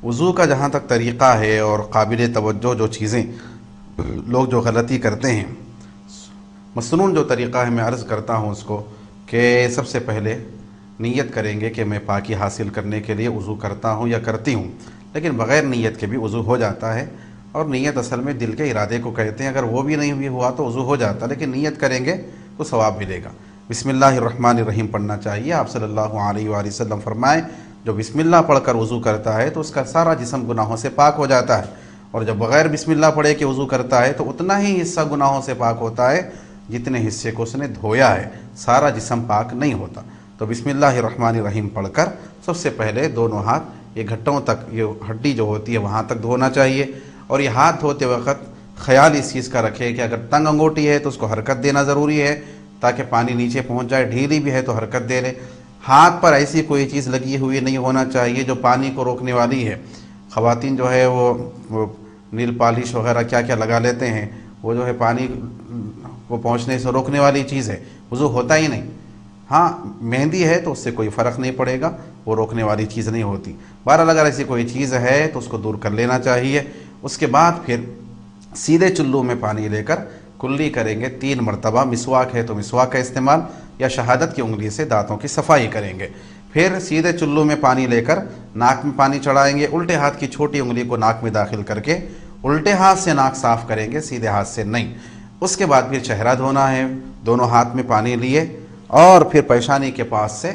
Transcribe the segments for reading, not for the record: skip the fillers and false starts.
وضو کا جہاں تک طریقہ ہے اور قابل توجہ جو چیزیں لوگ جو غلطی کرتے ہیں، مسنون جو طریقہ ہے میں عرض کرتا ہوں اس کو کہ سب سے پہلے نیت کریں گے کہ میں پاکی حاصل کرنے کے لیے وضو کرتا ہوں یا کرتی ہوں، لیکن بغیر نیت کے بھی وضو ہو جاتا ہے، اور نیت اصل میں دل کے ارادے کو کہتے ہیں، اگر وہ بھی نہیں ہوا تو وضو ہو جاتا، لیکن نیت کریں گے تو ثواب ملے گا۔ بسم اللہ الرحمن الرحیم پڑھنا چاہیے۔ آپ صلی اللہ علیہ وآلہ وسلم فرمائیں جو بسم اللہ پڑھ کر وضو کرتا ہے تو اس کا سارا جسم گناہوں سے پاک ہو جاتا ہے، اور جب بغیر بسم اللہ پڑھے کہ وضو کرتا ہے تو اتنا ہی حصہ گناہوں سے پاک ہوتا ہے جتنے حصے کو اس نے دھویا ہے، سارا جسم پاک نہیں ہوتا۔ تو بسم اللہ الرحمن الرحیم پڑھ کر سب سے پہلے دونوں ہاتھ یہ گھٹوں تک، یہ ہڈی جو ہوتی ہے وہاں تک دھونا چاہیے، اور یہ ہاتھ دھوتے وقت خیال اس چیز کا رکھے کہ اگر تنگ انگوٹی ہے تو اس کو حرکت دینا ضروری ہے تاکہ پانی نیچے پہنچ جائے، ڈھیلی بھی ہے تو حرکت دے لے۔ ہاتھ پر ایسی کوئی چیز لگی ہوئی نہیں ہونا چاہیے جو پانی کو روکنے والی ہے۔ خواتین جو ہے وہ نیل پالش وغیرہ کیا کیا لگا لیتے ہیں، وہ جو ہے پانی کو پہنچنے سے روکنے والی چیز ہے، وضو ہوتا ہی نہیں۔ ہاں مہندی ہے تو اس سے کوئی فرق نہیں پڑے گا، وہ روکنے والی چیز نہیں ہوتی۔ بہرحال اگر ایسی کوئی چیز ہے تو اس کو دور کر لینا چاہیے۔ اس کے بعد پھر سیدھے چلو میں پانی لے کر کلی کریں گے 3 مرتبہ، مسواک ہے تو مسواک کا استعمال، یا شہادت کی انگلی سے دانتوں کی صفائی کریں گے۔ پھر سیدھے چلو میں پانی لے کر ناک میں پانی چڑھائیں گے، الٹے ہاتھ کی چھوٹی انگلی کو ناک میں داخل کر کے الٹے ہاتھ سے ناک صاف کریں گے، سیدھے ہاتھ سے نہیں۔ اس کے بعد پھر چہرہ دھونا ہے، دونوں ہاتھ میں پانی لیے اور پھر پیشانی کے پاس سے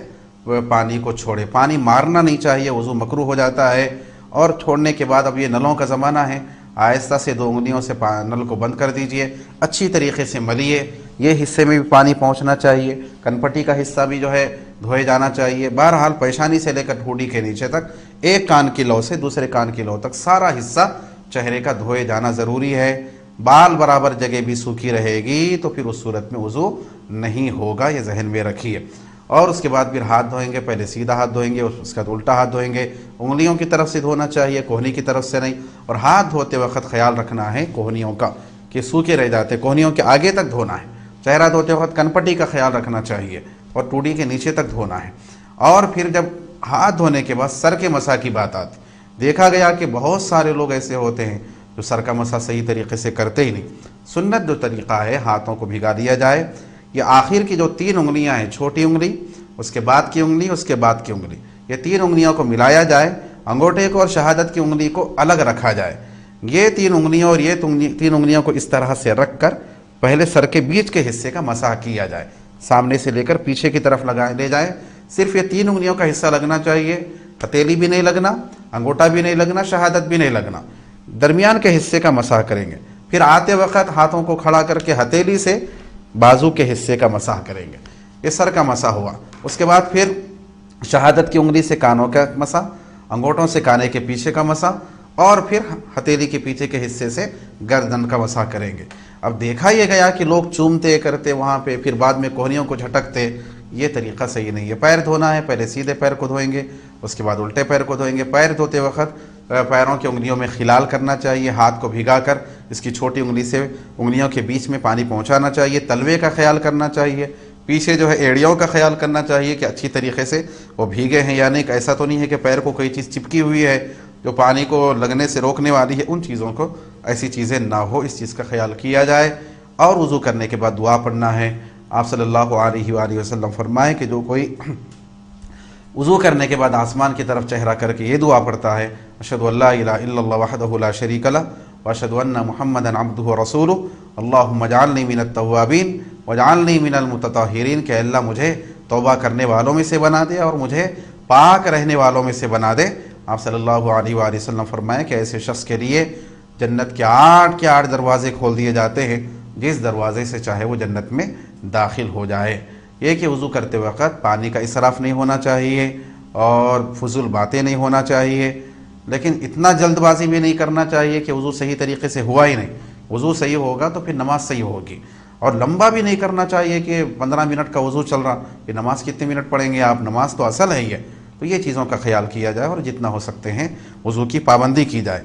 پانی کو چھوڑے۔ پانی مارنا نہیں چاہیے، وضو مکروہ ہو جاتا ہے۔ اور چھوڑنے کے بعد اب یہ نلوں کا زمانہ ہے، آہستہ سے 2 انگلیوں سے نل کو بند کر دیجئے، اچھی طریقے سے ملیے۔ یہ حصے میں بھی پانی پہنچنا چاہیے، کنپٹی کا حصہ بھی جو ہے دھوئے جانا چاہیے۔ بہرحال پیشانی سے لے کر ٹھوڑی کے نیچے تک، ایک کان کی لو سے دوسرے کان کی لو تک سارا حصہ چہرے کا دھوئے جانا ضروری ہے۔ بال برابر جگہ بھی سوکھی رہے گی تو پھر اس صورت میں وضو نہیں ہوگا، یہ ذہن میں رکھیے۔ اور اس کے بعد پھر ہاتھ دھوئیں گے، پہلے سیدھا ہاتھ دھوئیں گے، اس کے بعد الٹا ہاتھ دھوئیں گے۔ انگلیوں کی طرف سے دھونا چاہیے، کوہنی کی طرف سے نہیں۔ اور ہاتھ دھوتے وقت خیال رکھنا ہے کوہنیوں کا کہ سوکھے رہ جاتے، کوہنیوں کے آگے تک دھونا ہے۔ چہرہ دھوتے وقت کنپٹی کا خیال رکھنا چاہیے اور ٹوڈی کے نیچے تک دھونا ہے۔ اور پھر جب ہاتھ دھونے کے بعد سر کے مسح کی بات آتی، دیکھا گیا کہ بہت سارے لوگ ایسے ہوتے ہیں جو سر کا مسح صحیح طریقے سے کرتے ہی نہیں۔ سنت جو طریقہ ہے، ہاتھوں کو بھگا دیا جائے، یہ آخر کی جو 3 انگلیاں ہیں، چھوٹی انگلی، اس کے بعد کی انگلی، اس کے بعد کی انگلی، یہ 3 انگلیوں کو ملایا جائے، انگوٹھے کو اور شہادت کی انگلی کو الگ رکھا جائے۔ یہ 3 انگلیوں اور یہ 3 انگلیوں کو اس طرح سے رکھ کر پہلے سر کے بیچ کے حصے کا مسح کیا جائے، سامنے سے لے کر پیچھے کی طرف لے جائیں۔ صرف یہ 3 انگلیوں کا حصہ لگنا چاہیے، ہتھیلی بھی نہیں لگنا، انگوٹھا بھی نہیں لگنا، شہادت بھی نہیں لگنا، درمیان کے حصے کا مسح کریں گے۔ پھر آتے وقت ہاتھوں کو کھڑا کر کے ہتھیلی سے بازو کے حصے کا مسح کریں گے، یہ سر کا مسح ہوا۔ اس کے بعد پھر شہادت کی انگلی سے کانوں کا مسح، انگوٹھوں سے کانے کے پیچھے کا مسح، اور پھر ہتھیلی کے پیچھے کے حصے سے گردن کا مسح کریں گے۔ اب دیکھا یہ گیا کہ لوگ چومتے کرتے وہاں پہ، پھر بعد میں کوہنیوں کو جھٹکتے، یہ طریقہ صحیح نہیں ہے۔ پیر دھونا ہے، پہلے سیدھے پیر کو دھوئیں گے، اس کے بعد الٹے پیر کو دھوئیں گے۔ پیر دھوتے وقت پیروں کی انگلیوں میں خلال کرنا چاہیے، ہاتھ کو بھگا کر اس کی چھوٹی انگلی سے انگلیوں کے بیچ میں پانی پہنچانا چاہیے، تلوے کا خیال کرنا چاہیے، پیچھے جو ہے ایڑیوں کا خیال کرنا چاہیے کہ اچھی طریقے سے وہ بھیگے ہیں یا نہیں، ایسا تو نہیں ہے کہ پیر کو کوئی چیز چپکی ہوئی ہے جو پانی کو لگنے سے روکنے والی ہے، ان چیزوں کو، ایسی چیزیں نہ ہو، اس چیز کا خیال کیا جائے۔ اور وضو کرنے کے بعد دعا پڑھنا ہے۔ آپ صلی اللہ علیہ وآلہ وسلم فرمائے کہ جو کوئی وضو کرنے کے بعد آسمان کی طرف چہرہ کر کے یہ دعا پڑھتا ہے، اشہد ان لا الہ الا اللہ وحدہ لا شریک لہ واشہد ان محمدا عبدہ ورسولہ اللہم اجعلنی من التوابین واجعلنی من المتطہرین، کہ اللہ مجھے توبہ کرنے والوں میں سے بنا دے اور مجھے پاک رہنے والوں میں سے بنا دے۔ آپ صلی اللہ علیہ وآلہ وسلم فرمائے کہ ایسے شخص کے لیے جنت کے 8 دروازے کھول دیے جاتے ہیں، جس دروازے سے چاہے وہ جنت میں داخل ہو جائے۔ یہ کہ وضو کرتے وقت پانی کا اسراف نہیں ہونا چاہیے اور فضول باتیں نہیں ہونا چاہیے، لیکن اتنا جلد بازی بھی نہیں کرنا چاہیے کہ وضو صحیح طریقے سے ہوا ہی نہیں۔ وضو صحیح ہوگا تو پھر نماز صحیح ہوگی، اور لمبا بھی نہیں کرنا چاہیے کہ 15 منٹ کا وضو چل رہا، پھر نماز کتنے منٹ پڑھیں گے آپ، نماز تو اصل ہے ہی ہے۔ تو یہ چیزوں کا خیال کیا جائے اور جتنا ہو سکتے ہیں وضو کی پابندی کی جائے۔